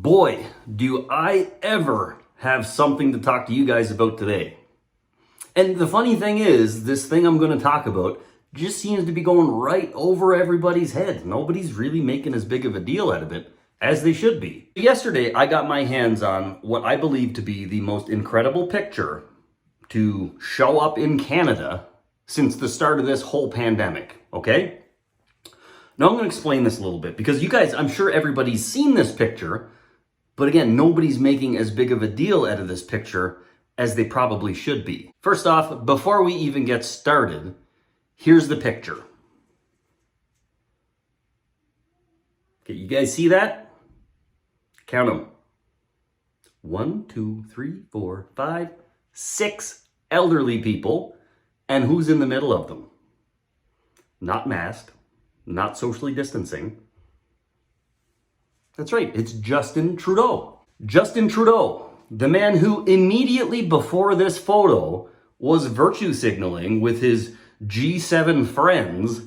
Boy, do I ever have something to talk to you guys about today. And the funny thing is, this thing I'm going to talk about just seems to be going right over everybody's head. Nobody's really making as big of a deal out of it as they should be. Yesterday, I got my hands on what I believe to be the most incredible picture to show up in Canada since the start of this whole pandemic, okay? Now I'm going to explain this a little bit because you guys, I'm sure everybody's seen this picture, but again, nobody's making as big of a deal out of this picture as they probably should be. First off, before we even get started, here's the picture. Okay, you guys see that? Count them. 1, 2, 3, 4, 5, 6 elderly people. And who's in the middle of them? Not masked, not socially distancing. That's right, it's Justin Trudeau. Justin Trudeau, the man who immediately before this photo was virtue signaling with his G7 friends.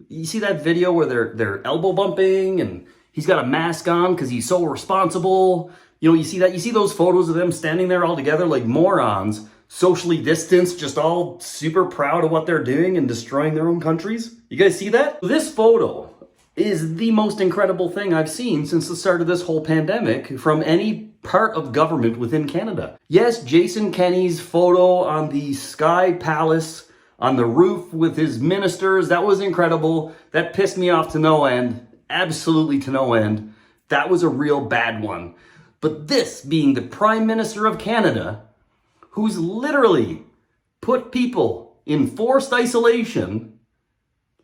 You see that video where they're elbow bumping and he's got a mask on because he's so responsible. You know, you see that? You see those photos of them standing there all together like morons, socially distanced, just all super proud of what they're doing and destroying their own countries? You guys see that? This photo is the most incredible thing I've seen since the start of this whole pandemic from any part of government within Canada. Yes, Jason Kenney's photo on the Sky Palace on the roof with his ministers, that was incredible. That pissed me off to no end, absolutely to no end. That was a real bad one. But this being the Prime Minister of Canada, who's literally put people in forced isolation,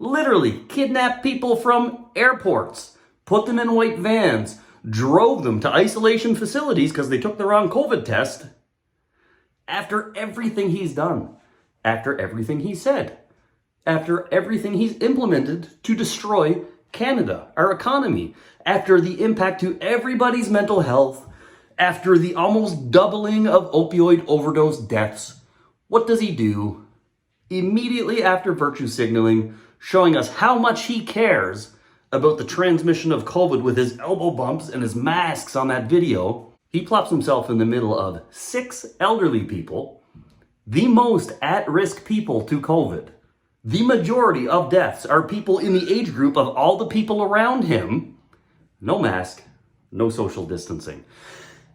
literally kidnapped people from airports, put them in white vans, drove them to isolation facilities because they took the wrong COVID test. After everything he's done, after everything he said, after everything he's implemented to destroy Canada, our economy, after the impact to everybody's mental health, after the almost doubling of opioid overdose deaths, what does he do? Immediately after virtue signaling, showing us how much he cares about the transmission of COVID with his elbow bumps and his masks on that video, he plops himself in the middle of 6 elderly people, the most at-risk people to COVID. The majority of deaths are people in the age group of all the people around him. No mask, no social distancing.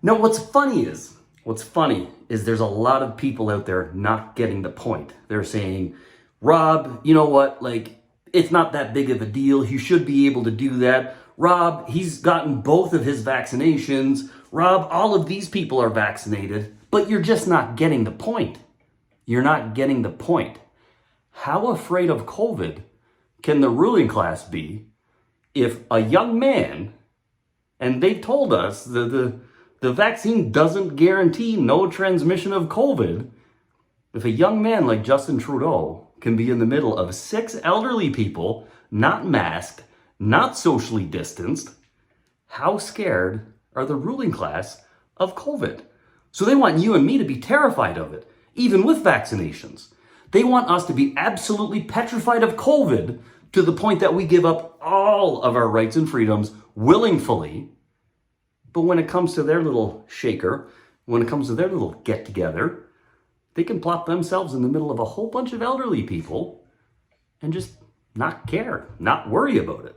Now, what's funny is there's a lot of people out there not getting the point. They're saying, Rob, you know what, like, it's not that big of a deal. He should be able to do that. Rob, he's gotten both of his vaccinations. Rob, all of these people are vaccinated, but you're just not getting the point. You're not getting the point. How afraid of COVID can the ruling class be if a young man, and they've told us the vaccine doesn't guarantee no transmission of COVID, if a young man like Justin Trudeau can be in the middle of 6 elderly people, not masked, not socially distanced, how scared are the ruling class of COVID? So they want you and me to be terrified of it, even with vaccinations. They want us to be absolutely petrified of COVID to the point that we give up all of our rights and freedoms willingly. But when it comes to their little shaker, when it comes to their little get-together, they can plop themselves in the middle of a whole bunch of elderly people and just not care, not worry about it.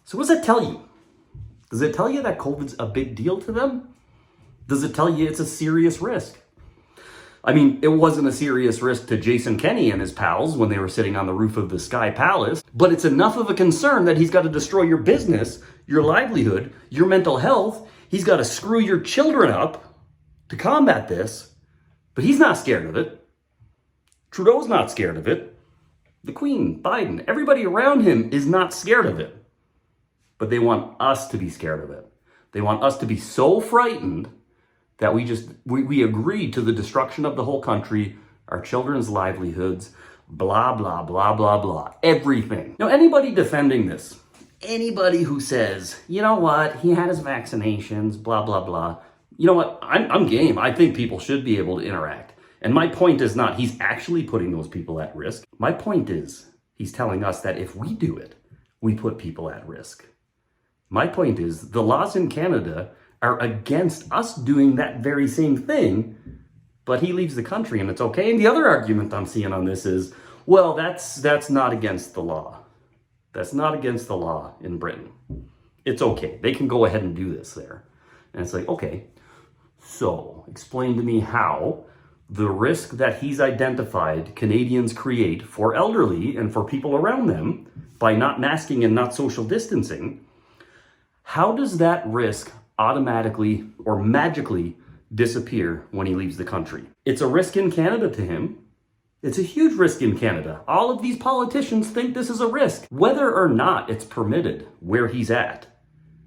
So what does that tell you? Does it tell you that COVID's a big deal to them? Does it tell you it's a serious risk? I mean, it wasn't a serious risk to Jason Kenney and his pals when they were sitting on the roof of the Sky Palace, but it's enough of a concern that he's got to destroy your business, your livelihood, your mental health. He's got to screw your children up to combat this. But he's not scared of it. Trudeau's not scared of it. The Queen, Biden, everybody around him is not scared of it. But they want us to be scared of it. They want us to be so frightened that we agree to the destruction of the whole country, our children's livelihoods, blah, blah, blah, blah, blah, everything. Now, anybody defending this, anybody who says, you know what, he had his vaccinations, blah, blah, blah, you know what, I'm game. I think people should be able to interact. And my point is not he's actually putting those people at risk. My point is he's telling us that if we do it, we put people at risk. My point is the laws in Canada are against us doing that very same thing, but he leaves the country and it's okay. And the other argument I'm seeing on this is, well, that's not against the law. That's not against the law in Britain. It's okay. They can go ahead and do this there. And it's like, okay, so explain to me how the risk that he's identified Canadians create for elderly and for people around them by not masking and not social distancing, how does that risk automatically or magically disappear when he leaves the country? It's a risk in Canada to him. It's a huge risk in Canada. All of these politicians think this is a risk, whether or not it's permitted where he's at.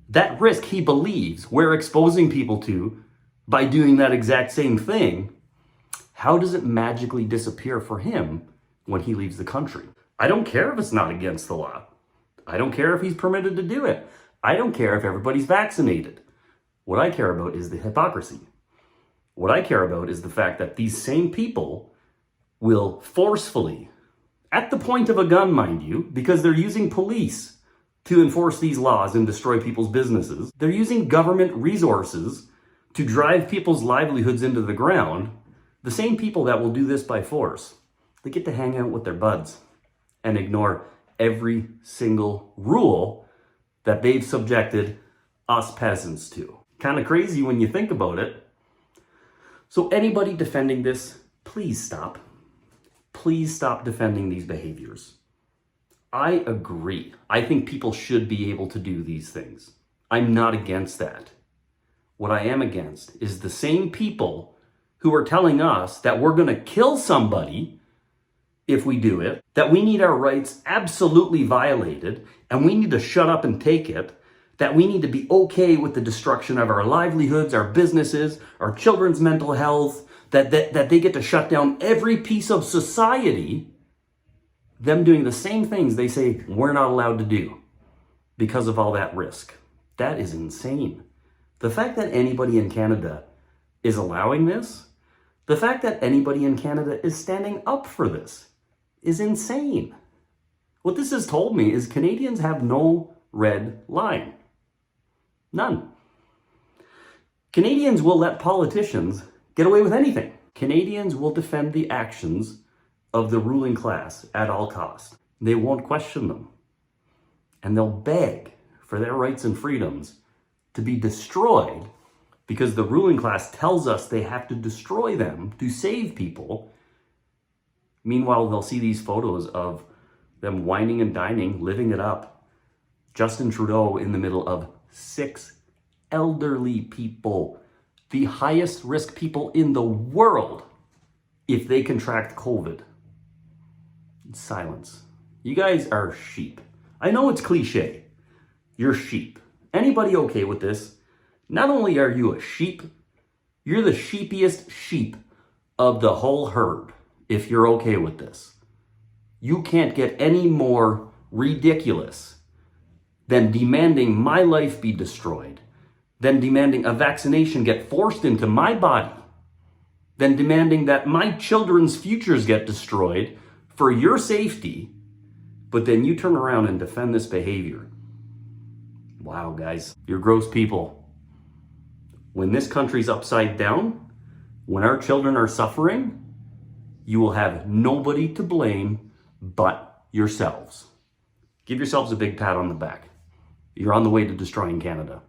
That risk he believes we're exposing people to by doing that exact same thing, how does it magically disappear for him when he leaves the country? I don't care if it's not against the law. I don't care if he's permitted to do it. I don't care if everybody's vaccinated. What I care about is the hypocrisy. What I care about is the fact that these same people will forcefully, at the point of a gun, mind you, because they're using police to enforce these laws and destroy people's businesses. They're using government resources to drive people's livelihoods into the ground. The same people that will do this by force, they get to hang out with their buds and ignore every single rule that they've subjected us peasants to. Kind of crazy when you think about it. So anybody defending this, please stop. Please stop defending these behaviors. I agree. I think people should be able to do these things. I'm not against that. What I am against is the same people who are telling us that we're going to kill somebody if we do it, that we need our rights absolutely violated, and we need to shut up and take it, that we need to be okay with the destruction of our livelihoods, our businesses, our children's mental health, that they get to shut down every piece of society, them doing the same things they say we're not allowed to do because of all that risk. That is insane. The fact that anybody in Canada is allowing this, the fact that anybody in Canada is standing up for this is insane. What this has told me is Canadians have no red line. None. Canadians will let politicians get away with anything. Canadians will defend the actions of the ruling class at all costs. They won't question them. And they'll beg for their rights and freedoms to be destroyed because the ruling class tells us they have to destroy them to save people. Meanwhile, they'll see these photos of them whining and dining, living it up. Justin Trudeau in the middle of 6 elderly people, the highest risk people in the world if they contract COVID. Silence. You guys are sheep. I know it's cliche. You're sheep. Anybody okay with this? Not only are you a sheep, you're the sheepiest sheep of the whole herd if you're okay with this. You can't get any more ridiculous than demanding my life be destroyed, than demanding a vaccination get forced into my body, than demanding that my children's futures get destroyed for your safety, but then you turn around and defend this behavior. Wow, guys, you're gross people. When this country's upside down, when our children are suffering, you will have nobody to blame but yourselves. Give yourselves a big pat on the back. You're on the way to destroying Canada.